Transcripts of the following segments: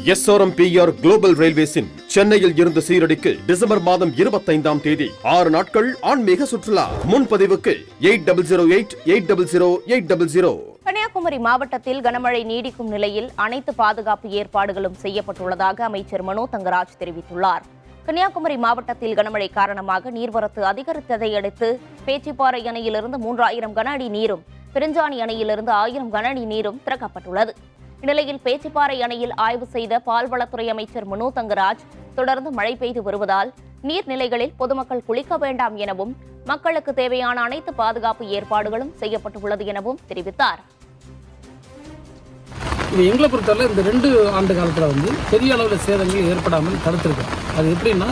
SRMPR global ரயில்வேஸின் சென்னையில் இருந்து சீரடிக்கு December மாதம் 25ஆம் தேதி 6 நாட்கள் ஆன்மீக சுற்றுலா. முன்பதிவுக்கு 8008000800. கன்னியாகுமரி மாவட்டத்தில் கனமழை நீடிக்கும் நிலையில் அனைத்து பாதுகாப்பு ஏற்பாடுகளும் செய்யப்பட்டுள்ளதாக அமைச்சர் மனோ தங்கராஜ் தெரிவித்துள்ளார். கன்னியாகுமரி மாவட்டத்தில் கனமழை காரணமாக நீர்வரத்து அதிகரித்ததை அடுத்து பேச்சிப்பாறை அணையிலிருந்து 3000 கன அடி நீரும், பெருஞ்சாணி அணையிலிருந்து 1000 கன அடி நீரும் திறக்கப்பட்டுள்ளது. இந்நிலையில் பேச்சிப்பாறை அணையில் ஆய்வு செய்த பால்வளத்துறை அமைச்சர் மனோ தங்கராஜ் தொடர்ந்து மழை பெய்து வருவதால் நீர்நிலைகளில் பொதுமக்கள் குளிக்க வேண்டாம் எனவும் மக்களுக்கு தேவையான அனைத்து பாதுகாப்பு ஏற்பாடுகளும் செய்யப்பட்டுள்ளது எனவும் தெரிவித்தார். எங்களை பொறுத்தவரை இந்த 2 ஆண்டு காலத்தில் பெரிய அளவில் சேதங்கள் ஏற்படாமல் தடுத்திருக்கோம். அது எப்படின்னா,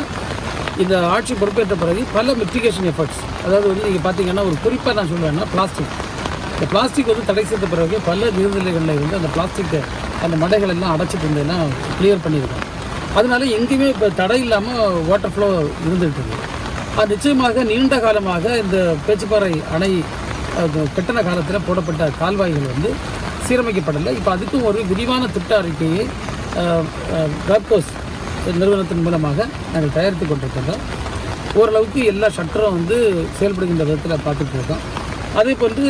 இந்த ஆட்சி பொறுப்பேற்ற பிறகு பல மிட்டிகேஷன் எஃபர்ட்ஸ், அதாவது நீங்கள் பார்த்தீங்கன்னா ஒரு குறிப்பாக நான் சொல்லுவேன்னா இந்த பிளாஸ்டிக் தடை செய்த பிறகு பல நீர்நிலைகளில் அந்த பிளாஸ்டிக் அந்த மடைகள் எல்லாம் அடைச்சிட்டு இருந்ததெல்லாம் கிளியர் பண்ணியிருக்கோம். அதனால எங்கேயுமே இப்போ தடை இல்லாமல் வாட்டர் ஃப்ளோ இருந்துகிட்டு இருக்குது. அது நிச்சயமாக நீண்ட காலமாக இந்த பேச்சிப்பாறை அணை கட்டண காலத்தில் போடப்பட்ட கால்வாய்கள் சீரமைக்கப்படலை. இப்போ அதுக்கும் ஒரு விரிவான திட்ட அறிக்கையை ராப்கோஸ் நிறுவனத்தின் மூலமாக நாங்கள் தயாரித்து கொண்டிருக்கின்றோம். ஓரளவுக்கு எல்லா ஷட்டரும் செயல்படுகின்ற விதத்தில் பார்த்துட்டு இருக்கோம். அதே போன்று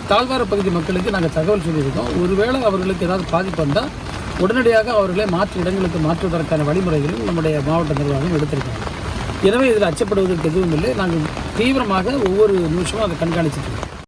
தாழ்வார பகுதி மக்களுக்கு நாங்கள் தகவல் சொல்லியிருக்கோம். ஒருவேளை அவர்களுக்கு ஏதாவது பாதிப்பு வந்தால் உடனடியாக அவர்களை மாற்று இடங்களுக்கு மாற்றுவதற்கான வழிமுறைகளும் நம்முடைய மாவட்ட நிர்வாகம் எடுத்திருக்காங்க. எனவே இதில் அச்சப்படுவதற்கு எதுவும் இல்லை. நாங்கள் தீவிரமாக ஒவ்வொரு நிமிஷமும் அதை கண்காணிச்சுட்டு இருக்கோம்.